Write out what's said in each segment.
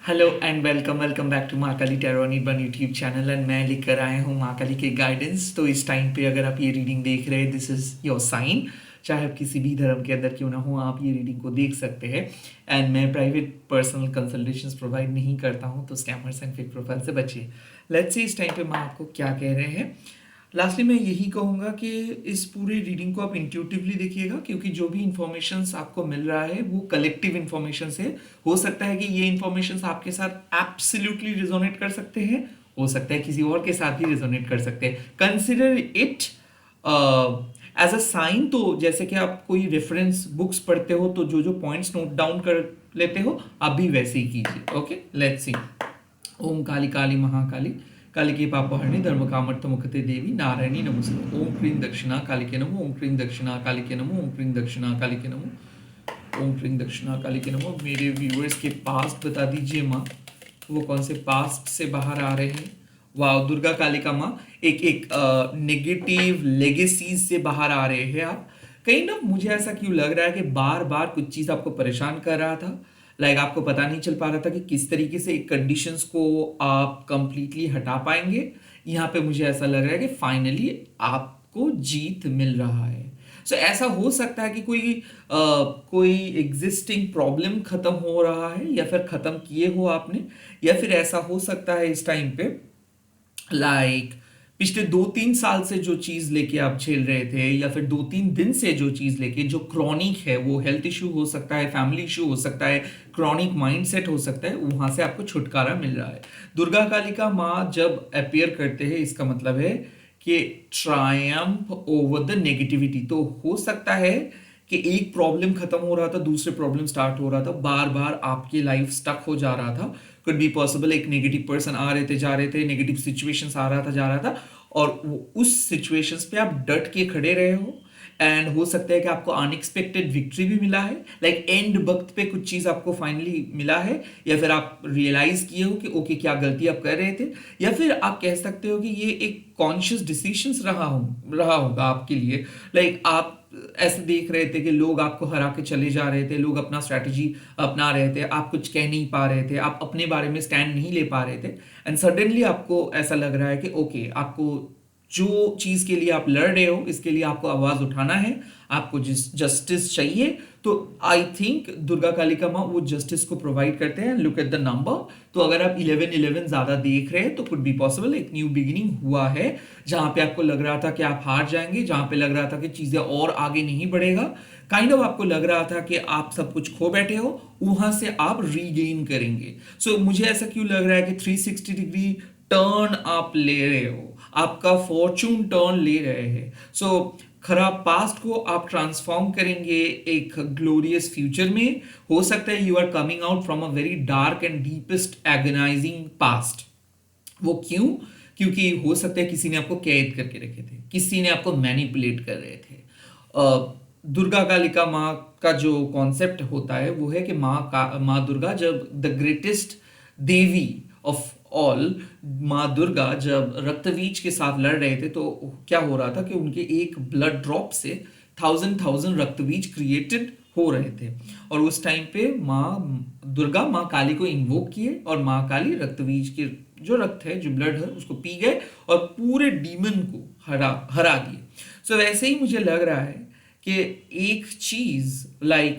Hello and welcome back to Mahakali tarot Nirban YouTube channel and मैं लेकर आया हूँ महाकाली के गाइडेंस। तो इस टाइम पे अगर आप ये रीडिंग देख रहे हैं, दिस इज़ योर साइन। चाहे आप किसी भी धर्म के अंदर क्यों ना हो, आप ये रीडिंग को देख सकते हैं। एंड मैं प्राइवेट पर्सनल कंसल्टेशंस प्रोवाइड नहीं करता हूँ, तो स्कैमर्स एंड फेक प्रोफाइल से बचिए। लेट्स सी इस टाइम पे मैं आपको क्या कह रहे हैं। लास्टली मैं यही कहूँगा कि इस पूरे रीडिंग को आप इंट्यूटिवली देखिएगा, क्योंकि जो भी इंफॉर्मेशंस आपको मिल रहा है वो कलेक्टिव इंफॉर्मेशन है। हो सकता है कि ये इंफॉर्मेशंस आपके साथ एब्सोल्युटली रिजोनेट कर सकते हैं, हो सकता है किसी और के साथ भी रिजोनेट कर सकते हैं। Consider it as a sign. तो जैसे कि आप कोई रेफरेंस बुक्स पढ़ते हो तो जो जो पॉइंट्स नोट डाउन कर लेते हो, आप भी वैसे ही कीजिए। Okay, let's see. Om Kali Kali Mahakali कालिके पापहरणी धर्म कामर्थ मुखते देवी नारायणी नमस्ते। ओम क्रीं दक्षिणा कालिके नमो, ओम क्रीं दक्षिणा कालिके नमो, ओम क्रीं दक्षिणा कालिके नमो, ओम क्रीं दक्षिणा कालिके नमो। मेरे व्यूअर्स के पास्ट बता दीजिए माँ, वो कौन से पास्ट से बाहर आ रहे हैं। वाह, दुर्गा कालिका माँ एक एक नेगेटिव लेगेसीज से बाहर आ रहे हैं आप। कहीं ना मुझे ऐसा क्यों लग रहा है कि बार बार कुछ चीज़ आपको परेशान कर रहा था। आपको पता नहीं चल पा रहा था कि किस तरीके से एक कंडीशंस को आप कंप्लीटली हटा पाएंगे। यहाँ पे मुझे ऐसा लग रहा है कि फाइनली आपको जीत मिल रहा है। ऐसा हो सकता है कि कोई एग्जिस्टिंग प्रॉब्लम खत्म हो रहा है, या फिर खत्म किए हो आपने। या फिर ऐसा हो सकता है इस टाइम पे पिछले 2-3 साल से जो चीज लेके आप झेल रहे थे, या फिर 2-3 दिन से जो चीज लेके जो क्रॉनिक है, वो हेल्थ इशू हो सकता है, फैमिली इशू हो सकता है, क्रॉनिक माइंडसेट हो सकता है, वहां से आपको छुटकारा मिल रहा है। दुर्गा काली का माँ जब अपियर करते हैं, इसका मतलब है कि ट्रायम्फ ओवर द नेगेटिविटी। तो हो सकता है कि एक प्रॉब्लम खत्म हो रहा था, दूसरे प्रॉब्लम स्टार्ट हो रहा था, बार बार आपकी लाइफ स्टक हो जा रहा था। कुड बी पॉसिबल एक नेगेटिव पर्सन आ रहे थे, जा रहे थे, नेगेटिव सिचुएशंस आ रहा था, जा रहा था, और उस सिचुएशंस पे आप डट के खड़े रहे हो। एंड हो सकता है कि आपको अनएक्सपेक्टेड विक्ट्री भी मिला है, एंड वक्त पे कुछ चीज आपको फाइनली मिला है, या फिर आप रियलाइज किए हो कि ओके क्या गलती आप कर रहे थे, या फिर आप कह सकते हो कि ये एक कॉन्शियस डिसीजंस रहा होगा आपके लिए। आप ऐसे देख रहे थे कि लोग आपको हरा के चले जा रहे थे, लोग अपना स्ट्रैटेजी अपना रहे थे, आप कुछ कह नहीं पा रहे थे, आप अपने बारे में स्टैंड नहीं ले पा रहे थे। एंड सडनली आपको ऐसा लग रहा है कि ओके, आपको जो चीज के लिए आप लड़ रहे हो, इसके लिए आपको आवाज उठाना है, आपको जस्टिस चाहिए। तो आई थिंक दुर्गा कालिका माँ वो जस्टिस को प्रोवाइड करते हैं। Look at the number. तो अगर आप 11-11 ज्यादा देख रहे हैं तो कुड बी पॉसिबल एक न्यू बिगिनिंग हुआ है, जहां पे आपको लग रहा था कि आप हार जाएंगे, जहां पे लग रहा था कि चीजें और आगे नहीं बढ़ेगा, आपको लग रहा था कि आप सब कुछ खो बैठे हो, वहां से आप रीगेन करेंगे। मुझे ऐसा क्यों लग रहा है कि 360 डिग्री टर्न आप ले रहे हो, आपका फॉर्चून टर्न ले रहे हैं। खराब पास्ट को आप ट्रांसफॉर्म करेंगे एक ग्लोरियस फ्यूचर में। हो सकता है you are coming out from a very dark and deepest agonising past. वो क्यों? क्योंकि हो सकता है किसी ने आपको कैद करके रखे थे, किसी ने आपको मैनिपुलेट कर रहे थे। दुर्गा कालिका माँ का जो कॉन्सेप्ट होता है वो है कि माँ दुर्गा जब the greatest Devi of all, माँ दुर्गा जब रक्तवीज के साथ लड़ रहे थे, तो क्या हो रहा था कि उनके एक ब्लड ड्रॉप से थाउजेंड रक्तवीज क्रिएटेड हो रहे थे। और उस टाइम पे माँ दुर्गा माँ काली को इन्वोक किए, और माँ काली रक्तवीज के जो रक्त है, जो ब्लड है, उसको पी गए और पूरे डीमन को हरा दिए। वैसे ही मुझे लग रहा है कि एक चीज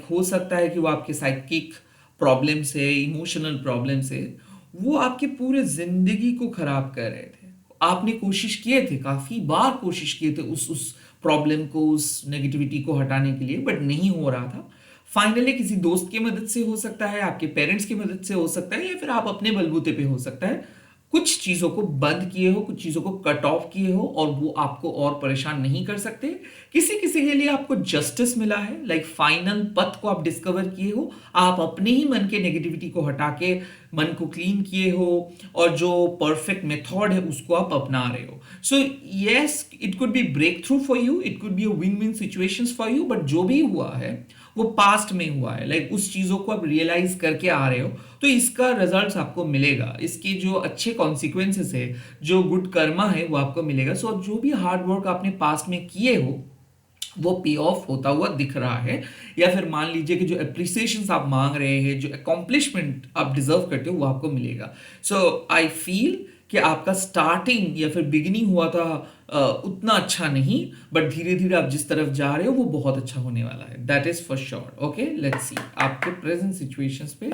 हो सकता है कि वो आपके साइकिक प्रॉब्लम से, इमोशनल प्रॉब्लम से, वो आपके पूरे जिंदगी को खराब कर रहे थे। आपने कोशिश किए थे, काफी बार कोशिश किए थे उस प्रॉब्लम को, उस नेगेटिविटी को हटाने के लिए, बट नहीं हो रहा था। फाइनली किसी दोस्त की मदद से हो सकता है, आपके पेरेंट्स की मदद से हो सकता है, या फिर आप अपने बलबूते पे हो सकता है, कुछ चीजों को बंद किए हो, कुछ चीजों को कट ऑफ किए हो, और वो आपको और परेशान नहीं कर सकते। किसी किसी के लिए आपको जस्टिस मिला है, फाइनल पथ को आप डिस्कवर किए हो, आप अपने ही मन के नेगेटिविटी को हटा के मन को क्लीन किए हो, और जो परफेक्ट मेथड है उसको आप अपना रहे हो। Yes, it could be break through for you, it could be a win win situations for you, but जो भी हुआ है वो पास्ट में हुआ है। उस चीजों को आप रियलाइज करके आ रहे हो, तो इसका रिजल्ट आपको मिलेगा, इसके जो अच्छे कॉन्सिक्वेंसेस है, जो गुड कर्मा है, वो आपको मिलेगा। जो भी हार्ड वर्क आपने पास्ट में किए हो, वो पे ऑफ होता हुआ दिख रहा है, या फिर मान लीजिए कि जो अप्रिसिएशन आप मांग रहे हैं, जो अकॉम्प्लिशमेंट आप डिजर्व करते हो, वो आपको मिलेगा। सो आई फील कि आपका स्टार्टिंग या फिर बिगिनिंग हुआ था उतना अच्छा नहीं, बट धीरे धीरे आप जिस तरफ जा रहे हो वो बहुत अच्छा होने वाला है, that is for sure. Okay, let's सी आपके प्रेजेंट सिचुएशंस पे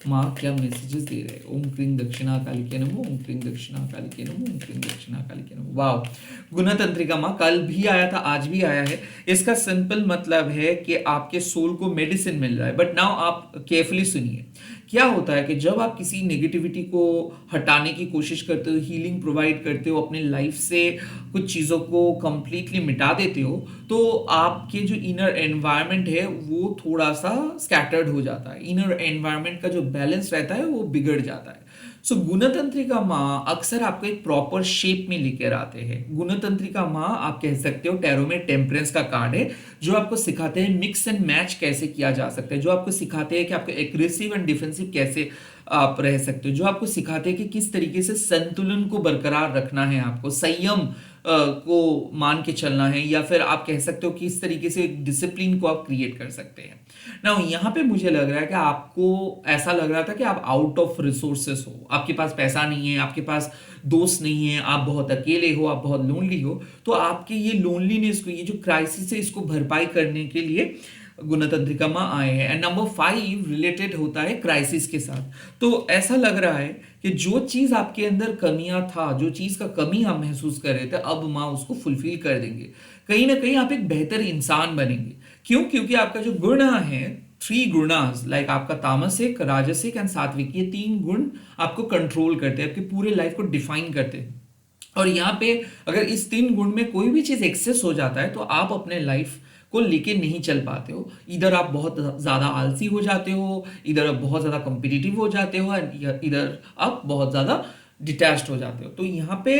माँ क्या मैसेजेस दे रहे हैं। ओम क्रीं दक्षिणा कालिके नमो, ओम क्रीं दक्षिणा कालिके नमो, ओम क्रीं दक्षिणा कालिके नमो। वाओ, गुणतंत्रिका माँ कल भी आया था, आज भी आया है। इसका सिंपल मतलब है कि आपके सोल को मेडिसिन मिल रहा है। बट नाउ आप केयरफुली सुनिए, क्या होता है कि जब आप किसी नेगेटिविटी को हटाने की कोशिश करते हो, हीलिंग प्रोवाइड करते हो, अपने लाइफ से कुछ चीज़ों को कंप्लीटली मिटा देते हो, तो आपके जो इनर एनवायरनमेंट है वो थोड़ा सा स्कैटर्ड हो जाता है। इनर एनवायरनमेंट का जो बैलेंस रहता है वो बिगड़ जाता है। सो गुणतंत्रिका माँ अक्सर आपको एक प्रॉपर शेप में लेकर आते हैं। गुणतंत्रिका माँ आप कह सकते हो टैरो में टेम्परेंस का कार्ड है, जो आपको सिखाते हैं मिक्स एंड मैच कैसे किया जा सकता है, जो आपको सिखाते हैं कि आपको एग्रेसिव एंड डिफेंसिव कैसे आप रह सकते हो, जो आपको सिखाते हैं कि किस तरीके से संतुलन को बरकरार रखना है, आपको संयम को मान के चलना है, या फिर आप कह सकते हो कि इस तरीके से एक डिसिप्लिन को आप क्रिएट कर सकते हैं। ना यहाँ पे मुझे लग रहा है कि आपको ऐसा लग रहा था कि आप आउट ऑफ रिसोर्सेस हो, आपके पास पैसा नहीं है, आपके पास दोस्त नहीं है, आप बहुत अकेले हो, आप बहुत लोनली हो। तो आपके ये लोनलीनेस को, ये जो क्राइसिस है, इसको भरपाई करने के लिए गुणतंत्रिका माँ आए हैं। एंड नंबर 5 रिलेटेड होता है क्राइसिस के साथ। तो ऐसा लग रहा है कि जो चीज आपके अंदर कमियां था, जो चीज का कमी आप महसूस कर रहे थे, अब माँ उसको फुलफिल कर देंगे। कहीं ना कहीं आप एक बेहतर इंसान बनेंगे। क्यों? क्योंकि आपका जो गुण है, 3 गुणास, लाइक आपका तामसिक, राजसिक एंड सात्विक, ये 3 गुण आपको कंट्रोल करते हैं, आपके पूरे लाइफ को डिफाइन करते हैं। और यहाँ पे अगर इस 3 गुण में कोई भी चीज एक्सेस हो जाता है, तो आप अपने लाइफ को लेके नहीं चल पाते हो। इधर आप बहुत ज्यादा आलसी हो जाते हो, इधर आप बहुत ज्यादा कॉम्पिटिटिव हो जाते हो, इधर आप बहुत ज्यादा डिटैच्ड हो जाते हो। तो यहाँ पे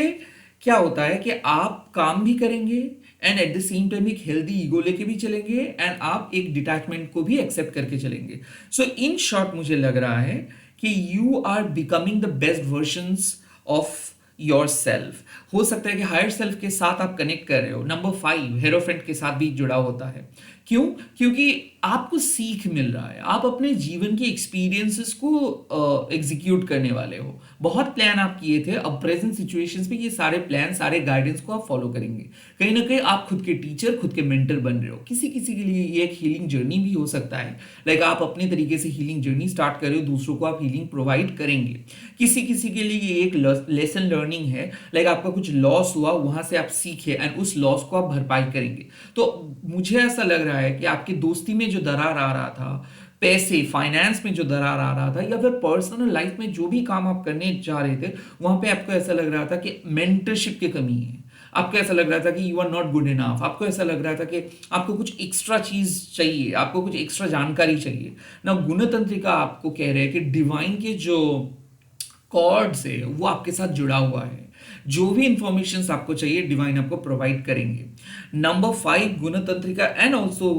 क्या होता है कि आप काम भी करेंगे and at the same time एक हेल्दी ईगो लेके भी चलेंगे, एंड आप एक डिटैचमेंट को भी एक्सेप्ट करके चलेंगे। सो इन शॉर्ट मुझे लग रहा है कि you are becoming the best versions of yourself. हो सकता है कि हायर सेल्फ के साथ आप कनेक्ट कर रहे हो। नंबर 5 हेरोफ्रेंट के साथ भी जुड़ा होता है। क्यों? क्योंकि आपको सीख मिल रहा है, आप अपने जीवन के एक्सपीरियंसेस को एग्जीक्यूट करने वाले हो। बहुत प्लान आप किए थे, अब प्रेजेंट सिचुएशंस में ये सारे प्लान, सारे गाइडेंस को आप फॉलो करेंगे। कहीं ना कहीं आप खुद के टीचर, खुद के मेंटर बन रहे हो। किसी किसी के लिए ये एक हीलिंग जर्नी भी हो सकता है, लाइक आप अपने तरीके से हीलिंग जर्नी स्टार्ट कर रहे हो, दूसरों को आप हीलिंग प्रोवाइड करेंगे। किसी किसी के लिए ये एक लेसन लर्निंग है, लाइक आपका कुछ लॉस हुआ, वहां से आप सीखे एंड उस लॉस को आप भरपाई करेंगे। तो मुझे ऐसा लग रहा है कि आपकी दोस्ती में जो दरार आ रहा था, पैसे, फाइनेंस में जो दरार आ रहा था, या फिर पर्सनल लाइफ में जो भी काम आप करने जा रहे थे, वहां पे आपको ऐसा लग रहा था कि मेंटरशिप की कमी है। आपको ऐसा लग रहा था कि you are not good enough. आपको ऐसा लग रहा था कि आपको कुछ एक्स्ट्रा चीज चाहिए, आपको कुछ एक्स्ट्रा जानकारी चाहिए ना। गुणतंत्रिका आपको कह रहे हैं कि डिवाइन के जो कॉर्ड्स है वो आपके साथ जुड़ा हुआ है। जो भी इंफॉर्मेशन आपको चाहिए, डिवाइन आपको प्रोवाइड करेंगे। नंबर 5 गुणतंत्रिका एंड ऑल्सो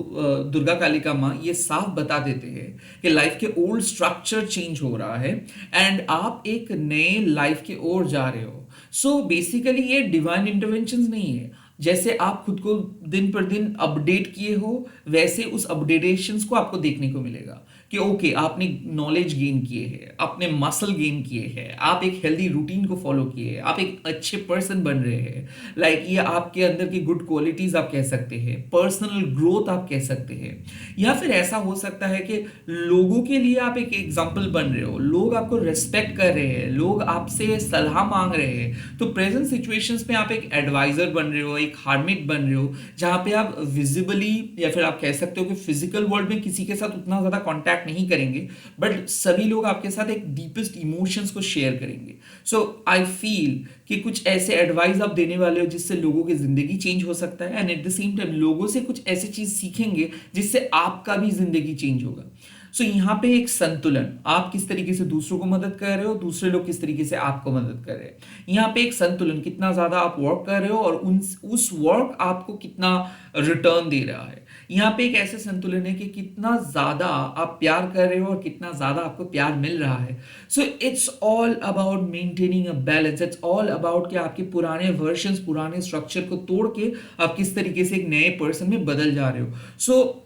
दुर्गा कालिका माँ ये साफ बता देते हैं कि लाइफ के ओल्ड स्ट्रक्चर चेंज हो रहा है एंड आप एक नए लाइफ की ओर जा रहे हो। सो बेसिकली ये डिवाइन इंटरवेंशन नहीं है। जैसे आप खुद को दिन पर दिन अपडेट किए हो, वैसे उस अपडेटेशंस को आपको देखने को मिलेगा कि ओके, आपने नॉलेज गेन किए हैं, आपने मसल गेन किए हैं, आप एक हेल्दी रूटीन को फॉलो किए हैं, आप एक अच्छे पर्सन बन रहे हैं। लाइक ये आपके अंदर की गुड क्वालिटीज आप कह सकते हैं, पर्सनल ग्रोथ आप कह सकते हैं, या फिर ऐसा हो सकता है कि लोगों के लिए आप एक एग्जाम्पल बन रहे हो, लोग आपको रेस्पेक्ट कर रहे हैं, लोग आपसे सलाह मांग रहे हैं। तो प्रेजेंट सिचुएशंस में आप एक एडवाइजर बन रहे हो, एक हार्मिट बन रहे हो, जहां पे आप विजिबली या फिर आप कह सकते हो कि फिजिकल वर्ल्ड में किसी के साथ उतना ज्यादा कॉन्टैक्ट नहीं करेंगे, बट सभी लोग आपके साथ एक डीपेस्ट इमोशंस को शेयर करेंगे। सो आई फील कि कुछ ऐसे एडवाइस आप देने वाले हो जिससे लोगों की जिंदगी चेंज हो सकता है, and at the same time लोगों से कुछ ऐसी चीज सीखेंगे जिससे आपका भी जिंदगी चेंज होगा। सो यहाँ पे एक संतुलन, आप किस तरीके से दूसरों को मदद कर रहे हो, दूसरे लोग किस तरीके से आपको मदद कर रहे हैं। यहाँ पे एक संतुलन, कितना ज्यादा आप वर्क कर रहे हो और उस वर्क आपको कितना रिटर्न दे रहा है। यहाँ पे एक ऐसे संतुलन है कि कितना ज्यादा आप प्यार कर रहे हो और कितना ज्यादा आपको प्यार मिल रहा है। So it's all about maintaining a balance, it's all about कि आपके पुराने वर्जन्स, पुराने स्ट्रक्चर को तोड़ के आप किस तरीके से एक नए पर्सन में बदल जा रहे हो। सो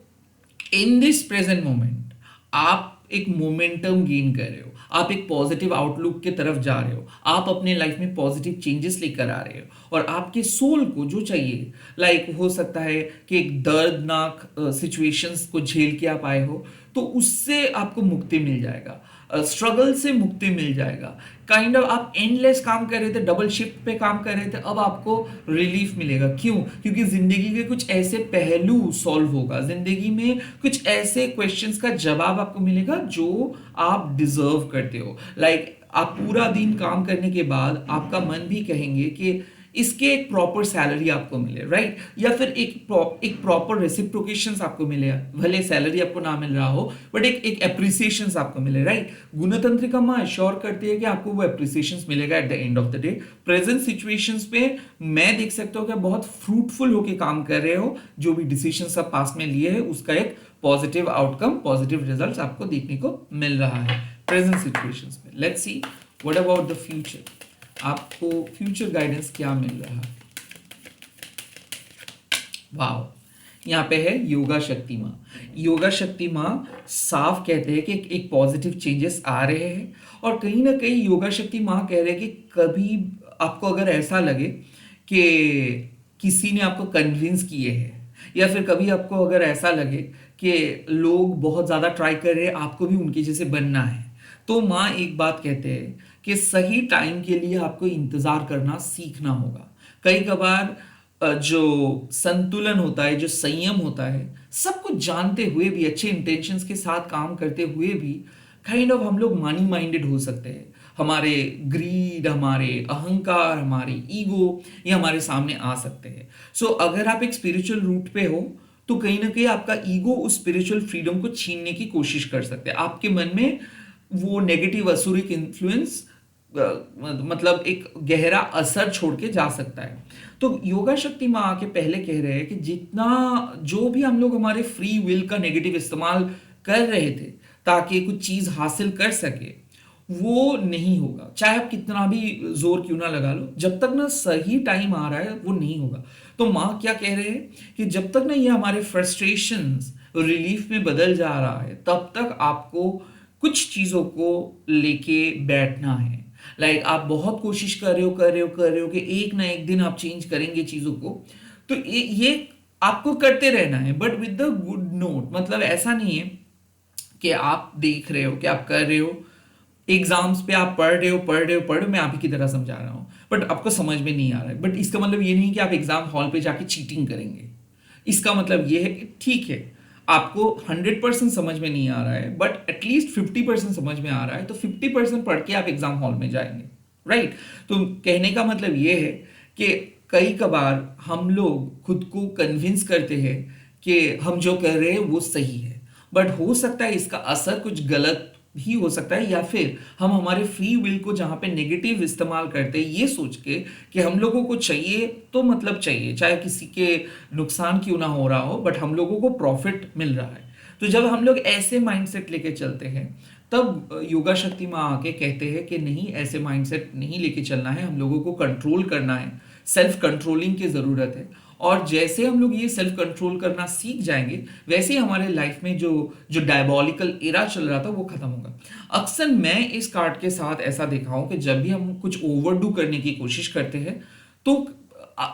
इन दिस प्रेजेंट मोमेंट आप एक मोमेंटम गेन कर रहे हो, आप एक पॉजिटिव आउटलुक के तरफ जा रहे हो, आप अपने लाइफ में पॉजिटिव चेंजेस लेकर आ रहे हो और आपके सोल को जो चाहिए, लाइक हो सकता है कि एक दर्दनाक सिचुएशंस को झेल के आप आए हो, तो उससे आपको मुक्ति मिल जाएगा, स्ट्रगल से मुक्ति मिल जाएगा। काइंड ऑफ आप एंडलेस काम कर रहे थे, डबल शिफ्ट पे काम कर रहे थे, अब आपको रिलीफ मिलेगा। क्यों? क्योंकि जिंदगी के कुछ ऐसे पहलू सॉल्व होगा, जिंदगी में कुछ ऐसे क्वेश्चंस का जवाब आपको मिलेगा जो आप डिजर्व करते हो। लाइक आप पूरा दिन काम करने के बाद आपका मन भी कहेंगे कि इसके एक प्रॉपर सैलरी आपको मिले, राइट? या फिर एक प्रॉपर रेसिप्रोकेशन आपको मिले, भले सैलरी आपको ना मिल रहा हो बट एक एप्रिसिएशन आपको मिले, राइट? गुणतंत्रिका माँ अश्योर करती है कि आपको वो एप्रिसिएशन मिलेगा at the end of the day. Present situations पे मैं देख सकता हूँ कि बहुत फ्रूटफुल होके काम कर रहे हो, जो भी डिसीजन आप पास में लिए है उसका एक पॉजिटिव आउटकम, पॉजिटिव रिजल्ट आपको देखने को मिल रहा है प्रेजेंट सिचुएशंस में। Let's see what about the future, आपको फ्यूचर गाइडेंस क्या मिल रहा है। वाओ, यहाँ पे है योगा शक्ति माँ। योगा शक्ति माँ साफ कहते हैं कि एक पॉजिटिव चेंजेस आ रहे हैं और कहीं ना कहीं योगा शक्ति माँ कह रहे हैं कि कभी आपको अगर ऐसा लगे कि किसी ने आपको कन्विंस किए हैं, या फिर कभी आपको अगर ऐसा लगे कि लोग बहुत ज़्यादा ट्राई कर रहे हैं आपको भी उनके जैसे बनना है, तो माँ एक बात कहते हैं कि सही टाइम के लिए आपको इंतजार करना सीखना होगा। कई कबार जो संतुलन होता है, जो संयम होता है, सब कुछ जानते हुए भी, अच्छे इंटेंशंस के साथ काम करते हुए भी काइंड ऑफ हम लोग मनी माइंडेड हो सकते हैं। हमारे ग्रीड, हमारे अहंकार, हमारे ईगो ये हमारे सामने आ सकते हैं। सो अगर आप एक स्पिरिचुअल रूट पे हो तो कहीं ना कहीं आपका ईगो उस स्पिरिचुअल फ्रीडम को छीनने की कोशिश कर सकते हैं। आपके मन में वो नेगेटिव असुरिक इन्फ्लुएंस मतलब एक गहरा असर छोड़ के जा सकता है। तो योगा शक्ति माँ आके पहले कह रहे हैं कि जितना जो भी हम लोग हमारे फ्री विल का नेगेटिव इस्तेमाल कर रहे थे ताकि कुछ चीज हासिल कर सके, वो नहीं होगा। चाहे आप कितना भी जोर क्यों ना लगा लो, जब तक ना सही टाइम आ रहा है वो नहीं होगा। तो माँ क्या कह रहे हैं कि जब तक ना ये हमारे फ्रस्ट्रेशंस रिलीफ में बदल जा रहा है, तब तक आपको कुछ चीजों को लेके बैठना है। लाइक आप बहुत कोशिश कर रहे हो कि एक ना एक दिन आप चेंज करेंगे चीजों को, तो ये आपको करते रहना है, but with the good note. मतलब ऐसा नहीं है कि आप देख रहे हो कि आप कर रहे हो, एग्जाम्स पे आप पढ़ रहे हो, मैं आप ही की तरह समझा रहा हूँ बट आपको समझ में नहीं आ रहा है। बट इसका मतलब ये नहीं कि आप एग्जाम हॉल पे जाके चीटिंग करेंगे। इसका मतलब ये है कि ठीक है, आपको 100% समझ में नहीं आ रहा है बट एटलीस्ट 50% समझ में आ रहा है, तो 50% पढ़ के आप एग्जाम हॉल में जाएंगे, राइट? तो कहने का मतलब ये है कि कई कबार हम लोग खुद को कन्विंस करते हैं कि हम जो कर रहे हैं वो सही है, बट हो सकता है इसका असर कुछ गलत भी हो सकता है, या फिर हम हमारे फ्री विल को जहां पे नेगेटिव इस्तेमाल करते हैं ये सोच के कि हम लोगों को चाहिए तो मतलब चाहिए, चाहे किसी के नुकसान क्यों ना हो रहा हो, बट हम लोगों को प्रॉफिट मिल रहा है। तो जब हम लोग ऐसे माइंडसेट लेके चलते हैं तब योगा शक्ति माँ आके कहते हैं कि नहीं, ऐसे माइंडसेट नहीं लेके चलना है, हम लोगों को कंट्रोल करना है, सेल्फ कंट्रोलिंग की जरूरत है। और जैसे हम लोग ये सेल्फ कंट्रोल करना सीख जाएंगे, वैसे ही हमारे लाइफ में जो जो डायबॉलिकल एरा चल रहा था वो खत्म होगा। अक्सर मैं इस कार्ड के साथ ऐसा देखा हूं कि जब भी हम कुछ ओवरडू करने की कोशिश करते हैं तो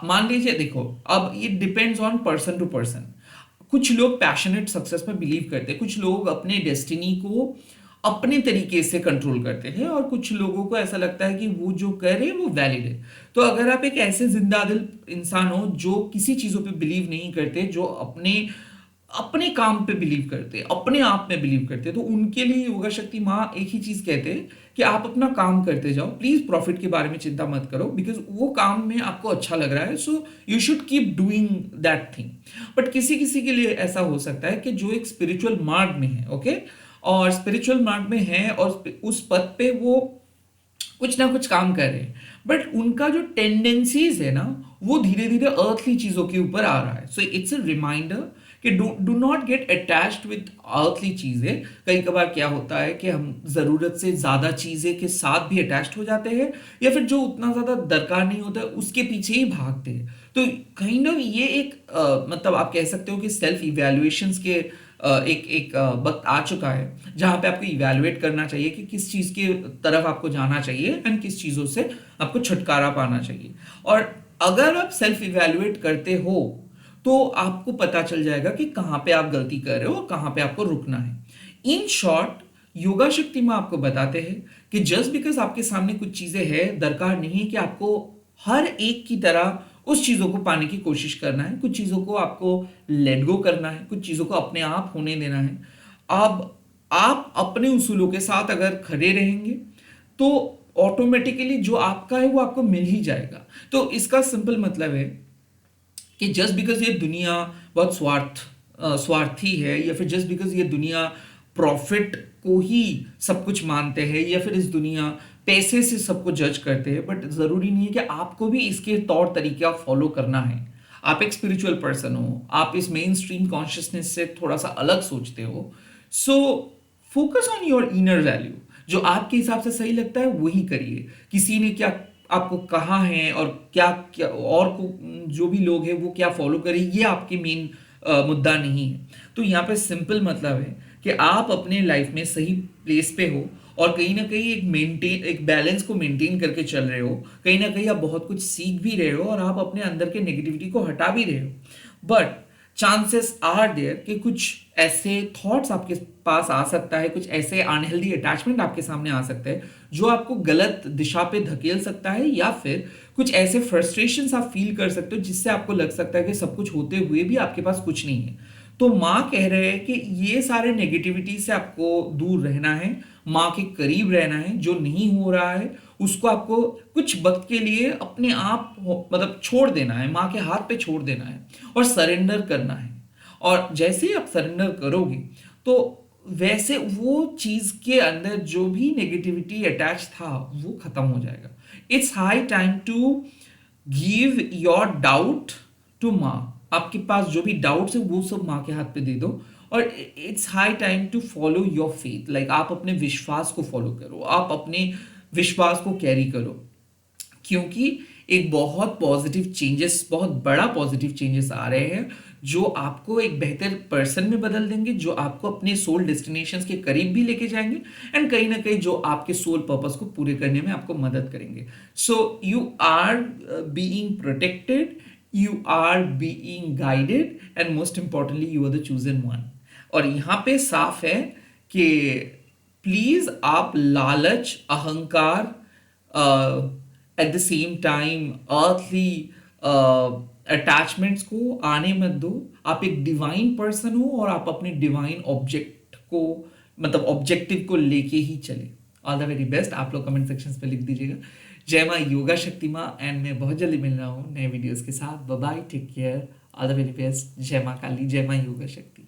मान लीजिए, देखो अब ये depends on person to person. कुछ लोग पैशनेट सक्सेस में बिलीव करते हैं, कुछ लोग अपने डेस्टिनी को अपने तरीके से कंट्रोल करते हैं, और कुछ लोगों को ऐसा लगता है कि वो जो कर रहे हैं वो वैलिड है। तो अगर आप एक ऐसे जिंदा दिल इंसान हो जो किसी चीजों पे बिलीव नहीं करते, जो अपने अपने काम पे बिलीव करते, अपने आप में बिलीव करते, तो उनके लिए योगा शक्ति माँ एक ही चीज कहते हैं कि आप अपना काम करते जाओ, प्लीज प्रॉफिट के बारे में चिंता मत करो, बिकॉज वो काम में आपको अच्छा लग रहा है, so you should keep doing that thing. But किसी किसी के लिए ऐसा हो सकता है कि जो एक स्पिरिचुअल मार्ग में है, ओके, और स्पिरिचुअल मार्ग में है और उस पद पे वो कुछ ना कुछ काम कर रहे हैं, बट उनका जो टेंडेंसीज है ना वो धीरे धीरे अर्थली चीजों के ऊपर आ रहा है। सो इट्स अ रिमाइंडर कि do not get attached with earthly चीजें। कई कबार क्या होता है कि हम जरूरत से ज्यादा चीजें के साथ भी अटैच्ड हो जाते हैं, या फिर जो उतना ज्यादा दरकार नहीं होता है उसके पीछे ही भागते हैं। तो काइंड ऑफ ये एक मतलब आप कह सकते हो कि सेल्फ इवैल्यूएशंस के एक एक वक्त आ चुका है जहां पे आपको इवैल्यूएट करना चाहिए कि किस चीज के तरफ आपको जाना चाहिए एंड किस चीजों से आपको छुटकारा पाना चाहिए। और अगर आप सेल्फ इवैल्यूएट करते हो तो आपको पता चल जाएगा कि कहाँ पे आप गलती कर रहे हो और कहाँ पे आपको रुकना है। इन शॉर्ट, योगा शक्ति में आपको बताते हैं कि जस्ट बिकॉज आपके सामने कुछ चीजें हैं, दरकार नहीं है कि आपको हर एक की तरह उस चीजों को पाने की कोशिश करना है। कुछ चीजों को आपको लेट गो करना है, कुछ चीजों को अपने आप होने देना है। अब आप अपने उसूलों के साथ अगर खड़े रहेंगे तो ऑटोमेटिकली जो आपका है वो आपको मिल ही जाएगा। तो इसका सिंपल मतलब है कि जस्ट बिकॉज ये दुनिया बहुत स्वार्थी है, या फिर जस्ट बिकॉज ये दुनिया प्रॉफिट को ही सब कुछ मानते हैं, या फिर इस दुनिया पैसे से सबको जज करते हैं, बट जरूरी नहीं है कि आपको भी इसके तौर तरीके फॉलो करना है। आप एक स्पिरिचुअल पर्सन हो, आप इस मेन स्ट्रीम कॉन्शियसनेस से थोड़ा सा अलग सोचते हो, so focus on your inner value. जो आपके हिसाब से सही लगता है वही करिए। किसी ने क्या आपको कहा है और क्या क्या और को जो भी लोग हैं वो क्या फॉलो करें, ये आपके मेन मुद्दा नहीं है। तो यहाँ पे सिंपल मतलब है कि आप अपने लाइफ में सही प्लेस पे हो और कहीं ना कहीं एक बैलेंस को मेंटेन करके चल रहे हो। कहीं ना कहीं आप बहुत कुछ सीख भी रहे हो और आप अपने अंदर के नेगेटिविटी को हटा भी रहे हो। बट चांसेस आर देयर कि कुछ ऐसे थॉट्स आपके पास आ सकता है, कुछ ऐसे अनहेल्दी अटैचमेंट आपके सामने आ सकते हैं जो आपको गलत दिशा पे धकेल सकता है, या फिर कुछ ऐसे फ्रस्ट्रेशंस आप फील कर सकते हो जिससे आपको लग सकता है कि सब कुछ होते हुए भी आपके पास कुछ नहीं है। तो माँ कह रहे हैं कि ये सारे नेगेटिविटी से आपको दूर रहना है, माँ के करीब रहना है। जो नहीं हो रहा है उसको आपको कुछ वक्त के लिए अपने आप मतलब छोड़ देना है, माँ के हाथ पे छोड़ देना है और सरेंडर करना है। और जैसे ही आप सरेंडर करोगे तो वैसे वो चीज के अंदर जो भी नेगेटिविटी अटैच था वो खत्म हो जाएगा। It's high time to give your doubt to Maa. आपके पास जो भी डाउट्स है वो सब माँ के हाथ पे दे दो। और it's high time to follow your faith. Like आप अपने विश्वास को फॉलो करो, आप अपने विश्वास को कैरी करो, क्योंकि एक बहुत पॉजिटिव चेंजेस, बहुत बड़ा पॉजिटिव चेंजेस आ रहे हैं जो आपको एक बेहतर पर्सन में बदल देंगे, जो आपको अपने सोल डेस्टिनेशंस के करीब भी लेके जाएंगे एंड कहीं ना कहीं जो आपके सोल पर्पस को पूरे करने में आपको मदद करेंगे। So you are being protected, you are being guided and most importantly you are the chosen one. और यहाँ पे साफ है कि प्लीज आप लालच, अहंकार, at the same time earthly attachments को आने मत दो। आप एक डिवाइन पर्सन हो और आप अपने डिवाइन ऑब्जेक्ट को मतलब ऑब्जेक्टिव को लेके ही चले। All the very best. आप लोग कमेंट सेक्शन पे लिख दीजिएगा। जय माँ योगा शक्ति माँ। एंड मैं बहुत जल्दी मिल रहा हूँ नए वीडियोस के साथ। Bye bye, take care, all the very best. जय माँ काली, जय माँ योगा शक्ति।